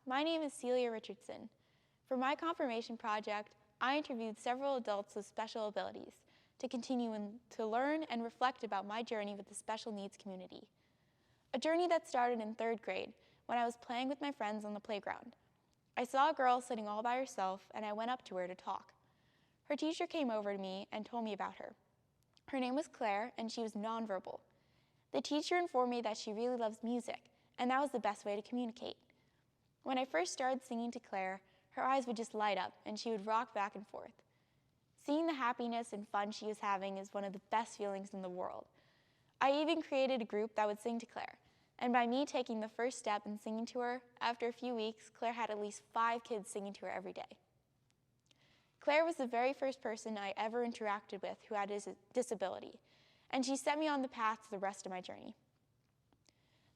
my name is Celia Richardson. For my confirmation project, I interviewed several adults with special abilities to continue to learn and reflect about my journey with the special needs community. A journey that started in 3rd grade when I was playing with my friends on the playground. I saw a girl sitting all by herself and I went up to her to talk. Her teacher came over to me and told me about her. Her name was Claire and she was nonverbal. The teacher informed me that she really loves music and that was the best way to communicate. When I first started singing to Claire, her eyes would just light up and she would rock back and forth. Seeing the happiness and fun she was having is one of the best feelings in the world. I even created a group that would sing to Claire, and by me taking the first step in singing to her, after a few weeks, Claire had at least 5 kids singing to her every day. Claire was the very first person I ever interacted with who had a disability, and she set me on the path to the rest of my journey.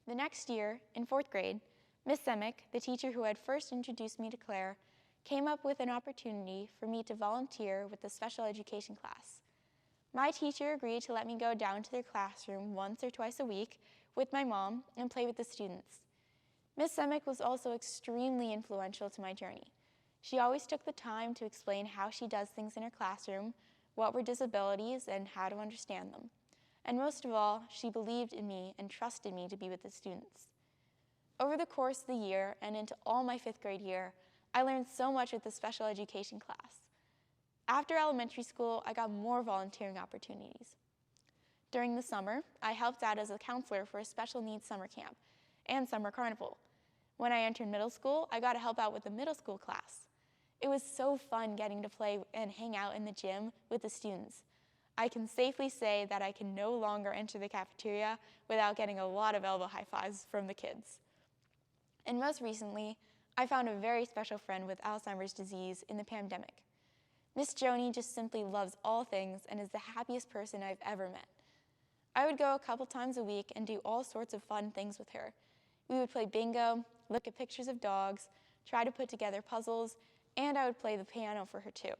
The next year, in 4th grade, Miss Semick, the teacher who had first introduced me to Claire, came up with an opportunity for me to volunteer with the special education class. My teacher agreed to let me go down to their classroom once or twice a week with my mom and play with the students. Miss Semick was also extremely influential to my journey. She always took the time to explain how she does things in her classroom, what were disabilities, and how to understand them. And most of all, she believed in me and trusted me to be with the students. Over the course of the year and into all my 5th grade year, I learned so much with the special education class. After elementary school, I got more volunteering opportunities. During the summer, I helped out as a counselor for a special needs summer camp and summer carnival. When I entered middle school, I got to help out with the middle school class. It was so fun getting to play and hang out in the gym with the students. I can safely say that I can no longer enter the cafeteria without getting a lot of elbow high fives from the kids. And most recently, I found a very special friend with Alzheimer's disease in the pandemic. Miss Joni just simply loves all things and is the happiest person I've ever met. I would go a couple times a week and do all sorts of fun things with her. We would play bingo, look at pictures of dogs, try to put together puzzles, and I would play the piano for her too.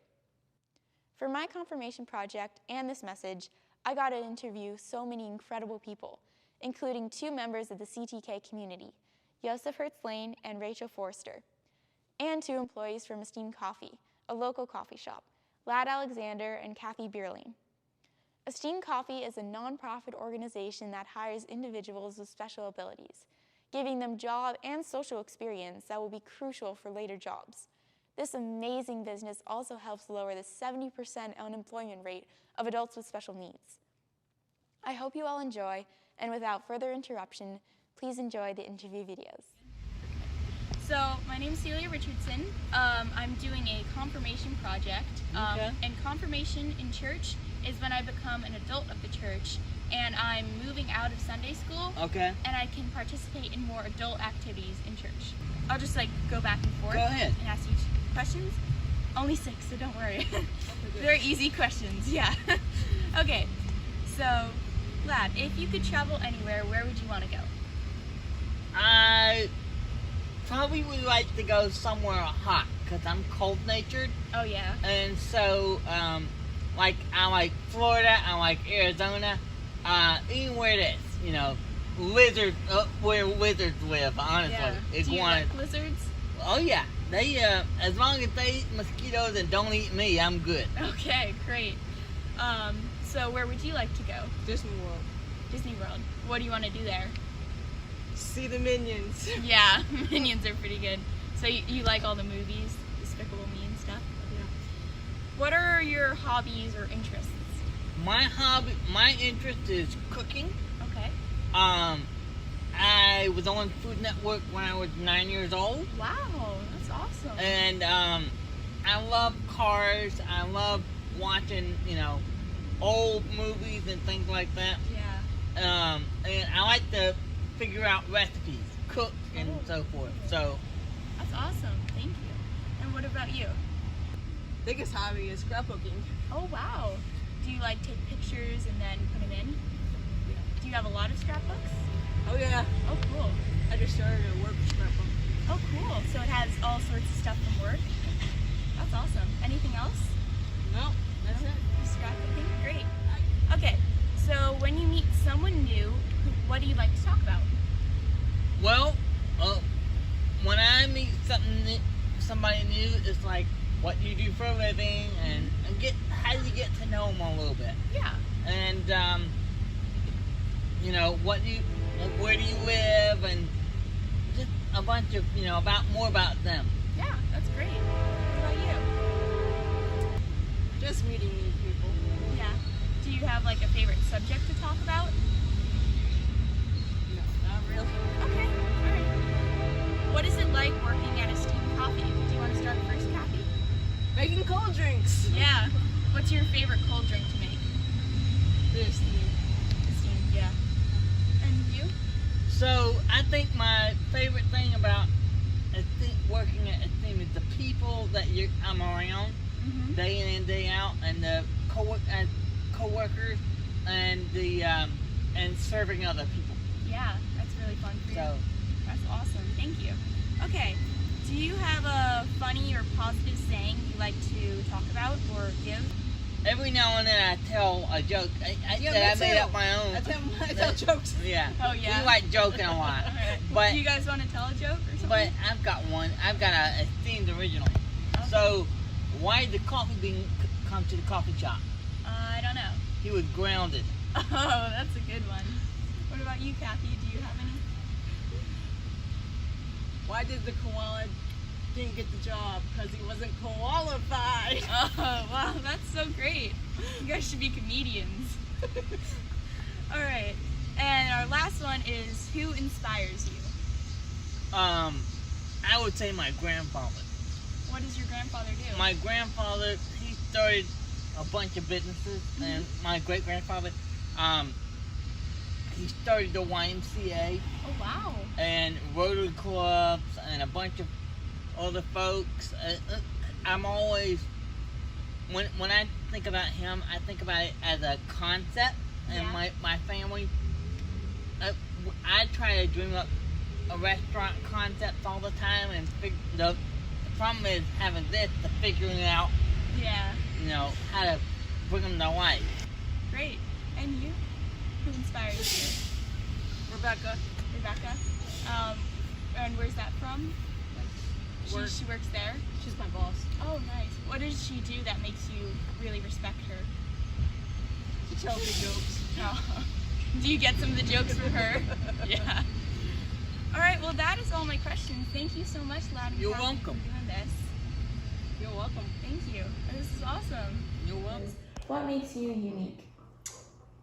For my confirmation project and this message, I got to interview so many incredible people, including 2 members of the CTK community, Joseph Hertz-Lane and Rachel Forrester, and 2 employees from Esteemed Coffee, a local coffee shop, Lad Alexander and Kathy Bierling. Esteemed Coffee is a nonprofit organization that hires individuals with special abilities, giving them job and social experience that will be crucial for later jobs. This amazing business also helps lower the 70% unemployment rate of adults with special needs. I hope you all enjoy, and without further interruption, please enjoy the interview videos. So, my name is Celia Richardson. I'm doing a confirmation project. And confirmation in church is when I become an adult of the church and I'm moving out of Sunday school. Okay. And I can participate in more adult activities in church. I'll just go back and forth. Go ahead. And ask you questions. Only 6, so don't worry. They're easy questions, yeah. Okay, so, Lad, if you could travel anywhere, where would you want to go? I probably would like to go somewhere hot because I'm cold-natured. Oh yeah. And so, I like Florida, I like Arizona, anywhere that's, lizards, where lizards live, honestly. Yeah. Do you like lizards? Oh yeah. They, as long as they eat mosquitoes and don't eat me, I'm good. Okay, great. So where would you like to go? Disney World. Disney World. What do you want to do there? See the Minions. Yeah, Minions are pretty good. So you like all the movies, Despicable Me and stuff? Yeah. What are your hobbies or interests? My interest is cooking. Okay. I was on Food Network when I was 9 years old. Wow, that's awesome. And I love cars. I love watching, old movies and things like that. Yeah. And I like to figure out recipes, cook, and so forth. So that's awesome. Thank you. And what about you? Biggest hobby is scrapbooking. Oh wow. Do you take pictures and then put them in? Yeah. Do you have a lot of scrapbooks? Oh yeah. Oh cool. I just started a work scrapbook. Oh cool. So it has all sorts of stuff from work? That's awesome. Anything else? No, that's it. Just scrapbooking? Great. Okay, so when you meet someone new, what do you like to talk about? Well, when I meet somebody new, it's like, what do you do for a living, and how do you get to know them a little bit. Yeah. And where do you live, and just a bunch of more about them. Yeah, that's great. What about you? Just meeting new people. Yeah. Do you have like a favorite subject to talk about? No, not really. Okay. All right. What is it like working at a steamed coffee? Do you want to start first, Kathy? Making cold drinks. Yeah. What's your favorite cold drink to make? This Steamed, yeah. And you? So I think my favorite thing about working at a team is the people that I'm around Mm-hmm. day in and day out, and the co-workers, and the and serving other people. Yeah, that's really fun for you. So That's awesome. Thank you. Okay. Do you have a funny or positive saying you like to talk about or give? every now and then I tell a joke. I made up my own. I tell jokes. Yeah. Oh, yeah? We like joking a lot. Alright. But Do you guys want to tell a joke or something? But I've got one. I've got a themed original. Okay. So, why did the coffee bean come to the coffee shop? I don't know. He was grounded. Oh, that's a good one. What about you, Kathy? Do you have any? Why did the koala didn't get the job? Because he wasn't qualified. Oh, wow, that's so great. You guys should be comedians. All right. And our last one is, who inspires you? I would say my grandfather. What does your grandfather do? My grandfather, he started a bunch of businesses, and my great grandfather, he started the YMCA Oh, wow. and Rotary clubs and a bunch of other folks. I'm always, when I think about him, I think about it as a concept, and Yeah. my family. I try to dream up a restaurant concept all the time, and the problem is having this to figuring out, Yeah. how to bring them to life. Great. And you? Who inspires you? Rebecca. Rebecca? And where's that from? Work. She works there? She's my boss. Oh, nice. What does she do that makes you really respect her? She tells me jokes. Oh. Do you get some of the jokes from her? Yeah. All right, well, that is all my questions. Thank you so much, Loud and You're Proud, welcome. for doing this. You're welcome. Thank you. This is awesome. You're welcome. What makes you unique?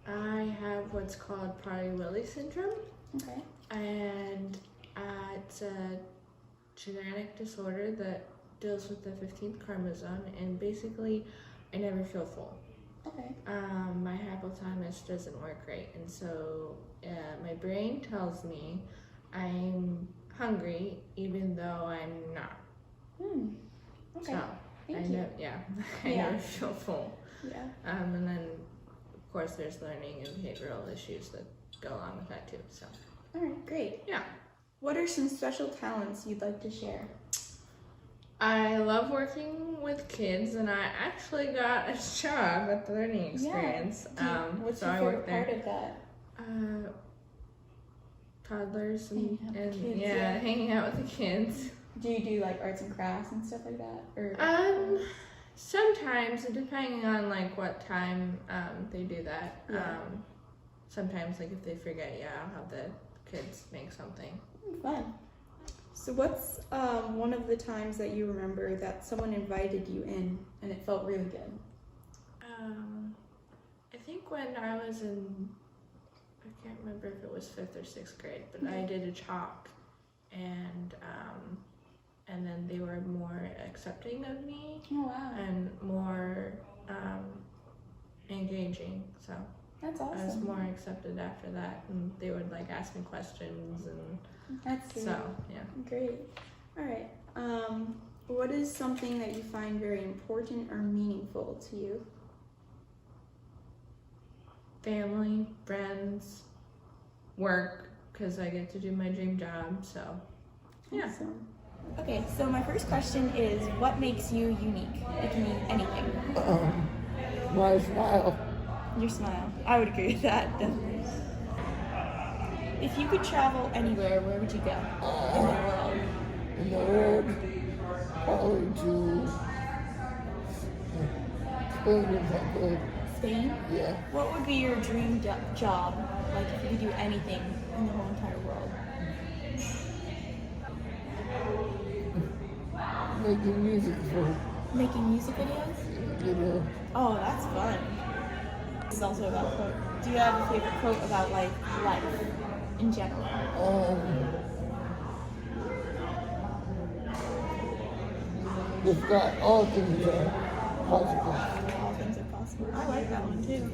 I have what's called Pry Willy Syndrome, Okay. and it's a genetic disorder that deals with the 15th chromosome, and basically I never feel full. Okay. My hypothalamus doesn't work right, and so my brain tells me I'm hungry even though I'm not. Okay. So Thank I you. know, yeah, I Yeah. never feel full. Yeah. And then of course there's learning and behavioral issues that go along with that too. So All right. Great. yeah. What are some special talents you'd like to share? I love working with kids, and I actually got a job at the learning experience. What's so your I favorite work there. part of that? Toddlers and, Hanging out with and kids, yeah, yeah. hanging out with the kids. Do you do like arts and crafts and stuff like that? Or Sometimes, depending on like what time they do that. Yeah. Sometimes, like if they forget, I'll have the kids make something. Fun. So what's one of the times that you remember that someone invited you in and it felt really good? I think when I was in, I can't remember if it was 5th or 6th grade, but I did a chalk, and then they were more accepting of me Oh wow. and more engaging. So That's I was awesome. more accepted after that, and they would like ask me questions, and That's sweet. so yeah. Great. All right. What is something that you find very important or meaningful to you? Family, friends, work, because I get to do my dream job. So yeah. Awesome. Okay, so my first question is, what makes you unique? It can mean anything. My smile. Your smile. I would agree with that, definitely. If you could travel anywhere, where would you go in the world? in the world, probably to Spain if I could. Spain? Yeah. What would be your dream job? Like if you could do anything in the whole entire world? Making music for Making music videos? video. Oh, that's fun. This is also about quote. Do you have a favorite quote about like life in general? With God, all things are possible. All things are possible. I like that one too.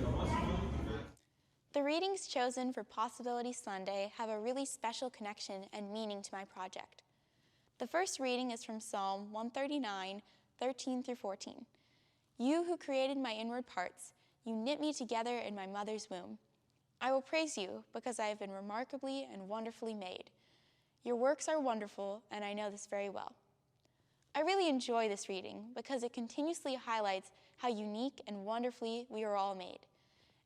The readings chosen for Possibility Sunday have a really special connection and meaning to my project. The first reading is from Psalm 139, 13 through 14. You who created my inward parts, you knit me together in my mother's womb. I will praise you because I have been remarkably and wonderfully made. Your works are wonderful, and I know this very well. I really enjoy this reading because it continuously highlights how unique and wonderfully we are all made,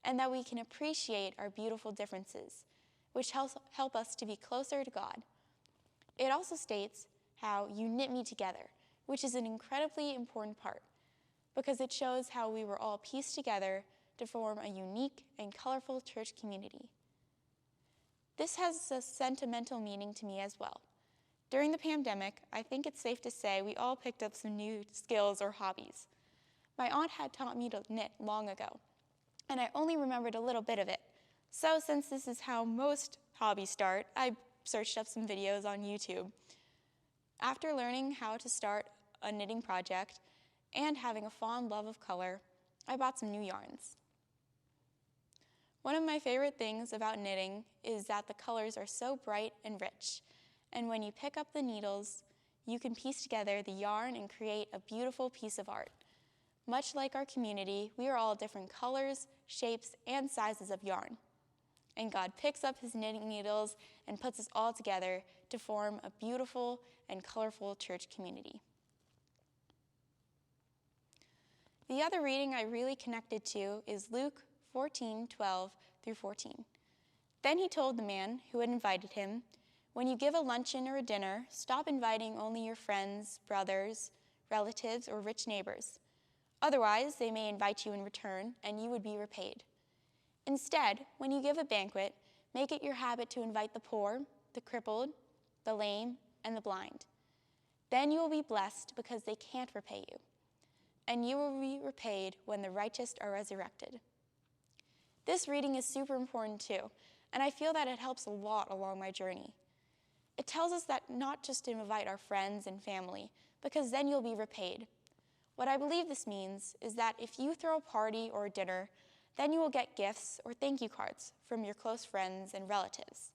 and that we can appreciate our beautiful differences, which help us to be closer to God. It also states how you knit me together, which is an incredibly important part, because it shows how we were all pieced together to form a unique and colorful church community. This has a sentimental meaning to me as well. During the pandemic, I think it's safe to say we all picked up some new skills or hobbies. My aunt had taught me to knit long ago, and I only remembered a little bit of it. So since this is how most hobbies start, I searched up some videos on YouTube. After learning how to start a knitting project and having a fond love of color, I bought some new yarns. One of my favorite things about knitting is that the colors are so bright and rich, and when you pick up the needles, you can piece together the yarn and create a beautiful piece of art. Much like our community, we are all different colors, shapes, and sizes of yarn. And God picks up his knitting needles and puts us all together to form a beautiful and colorful church community. The other reading I really connected to is Luke 14:12 through 14. Then he told the man who had invited him, when you give a luncheon or a dinner, stop inviting only your friends, brothers, relatives, or rich neighbors. Otherwise, they may invite you in return, and you would be repaid. Instead, when you give a banquet, make it your habit to invite the poor, the crippled, the lame, and the blind. Then you will be blessed because they can't repay you, and you will be repaid when the righteous are resurrected. This reading is super important too, and I feel that it helps a lot along my journey. It tells us that not just to invite our friends and family, because then you'll be repaid. What I believe this means is that if you throw a party or a dinner, then you will get gifts or thank you cards from your close friends and relatives.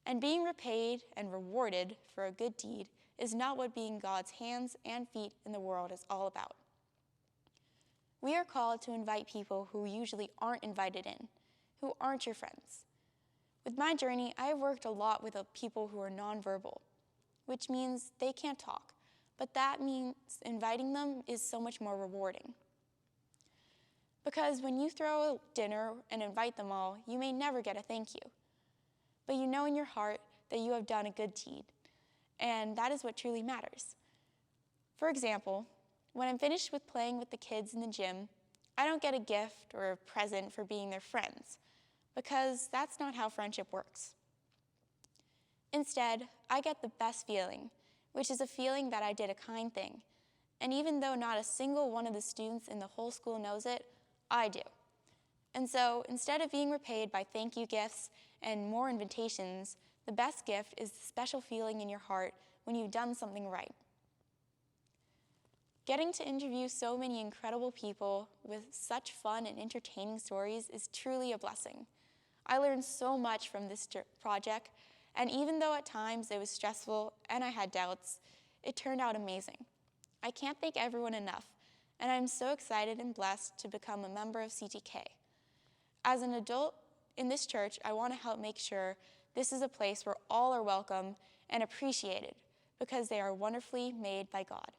And being repaid and rewarded for a good deed is not what being God's hands and feet in the world is all about. We are called to invite people who usually aren't invited in, who aren't your friends. With my journey, I have worked a lot with people who are nonverbal, which means they can't talk, but that means inviting them is so much more rewarding. Because when you throw a dinner and invite them all, you may never get a thank you, but you know in your heart that you have done a good deed, and that is what truly matters. For example, when I'm finished with playing with the kids in the gym, I don't get a gift or a present for being their friends, because that's not how friendship works. Instead, I get the best feeling, which is a feeling that I did a kind thing, and even though not a single one of the students in the whole school knows it, I do. And so, instead of being repaid by thank you gifts and more invitations, the best gift is the special feeling in your heart when you've done something right. Getting to interview so many incredible people with such fun and entertaining stories is truly a blessing. I learned so much from this project, and even though at times it was stressful and I had doubts, it turned out amazing. I can't thank everyone enough, and I'm so excited and blessed to become a member of CTK. As an adult in this church, I want to help make sure this is a place where all are welcome and appreciated because they are wonderfully made by God.